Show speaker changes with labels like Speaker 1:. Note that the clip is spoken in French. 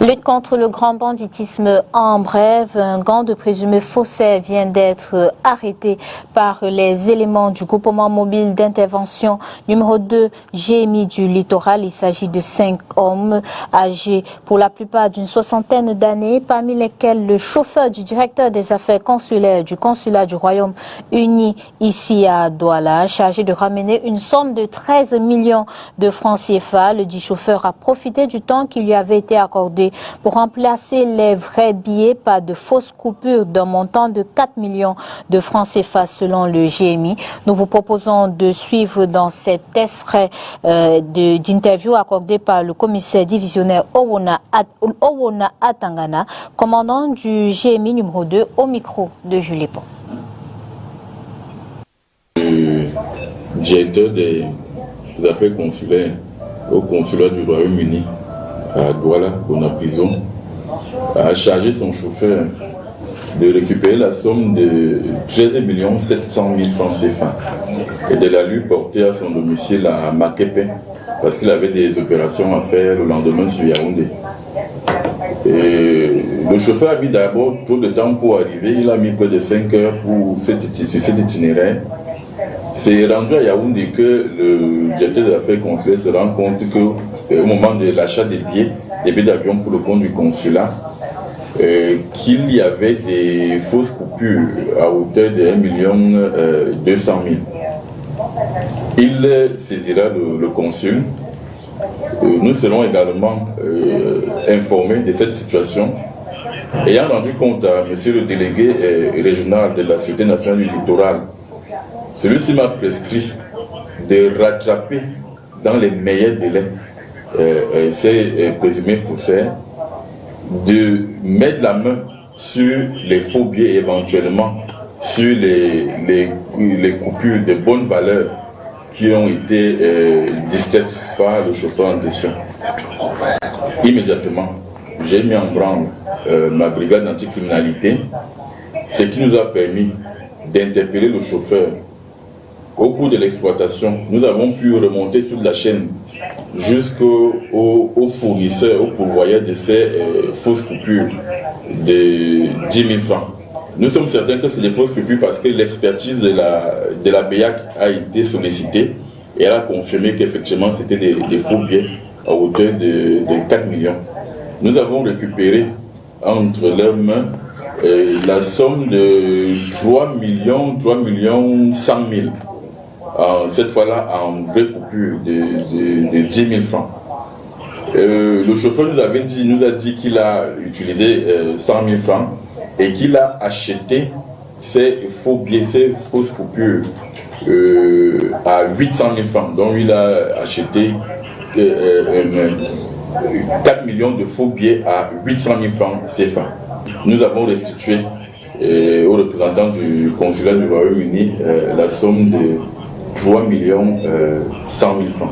Speaker 1: Lutte contre le grand banditisme en bref, un gang de présumés faussaires vient d'être arrêté par les éléments du groupement mobile d'intervention numéro 2 GMI du littoral. Il s'agit de 5 hommes âgés pour la plupart d'une soixantaine d'années, parmi lesquels le chauffeur du directeur des affaires consulaires du consulat du Royaume-Uni ici à Douala, chargé de ramener une somme de 13 millions de francs CFA. Le dit chauffeur a profité du temps qui lui avait été accordé pour remplacer les vrais billets par de fausses coupures d'un montant de 4 millions de francs CFA selon le GMI. Nous vous proposons de suivre dans cet extrait d'interview accordé par le commissaire divisionnaire Owona Atangana, commandant du GMI numéro 2 au micro de Julie Pont.
Speaker 2: Directeur des affaires consulaires au consulat du Royaume-Uni à Douala, dans la prison, a chargé son chauffeur de récupérer la somme de 13 700 000 francs CFA et de la lui porter à son domicile à Makepe parce qu'il avait des opérations à faire le lendemain sur Yaoundé. Et le chauffeur a mis d'abord trop de temps pour arriver, il a mis près de 5 heures pour cet itinéraire. C'est rendu à Yaoundé que le directeur des affaires consulaires se rend compte qu'au moment de l'achat des billets d'avion pour le compte du consulat, qu'il y avait des fausses coupures à hauteur de 1 200 000. Il saisira le consul. Nous serons également informés de cette situation. Ayant rendu compte à monsieur le délégué régional de la Sûreté nationale du littoral, celui-ci m'a prescrit de rattraper dans les meilleurs délais ces présumés faussaires, de mettre la main sur les faux billets éventuellement sur les coupures de bonne valeur qui ont été distraites par le chauffeur en question. Immédiatement, j'ai mis en branle ma brigade d'anticriminalité, ce qui nous a permis d'interpeller le chauffeur. Au cours de l'exploitation, nous avons pu remonter toute la chaîne jusqu'aux fournisseurs, aux pourvoyeurs de ces fausses coupures de 10 000 francs. Nous sommes certains que c'est des fausses coupures parce que l'expertise de la BEAC a été sollicitée et elle a confirmé qu'effectivement c'était des faux billets à hauteur de 4 millions. Nous avons récupéré entre leurs mains la somme de 3 millions 100 000. Cette fois-là en vraie coupure de 10 000 francs. Le chauffeur nous a dit qu'il a utilisé 100 000 francs et qu'il a acheté ces faux billets, ces fausses coupures à 800 000 francs. Donc il a acheté 4 millions de faux billets à 800 000 francs CFA. Nous avons restitué aux représentants du consulat du Royaume-Uni la somme de 3 100 000 francs.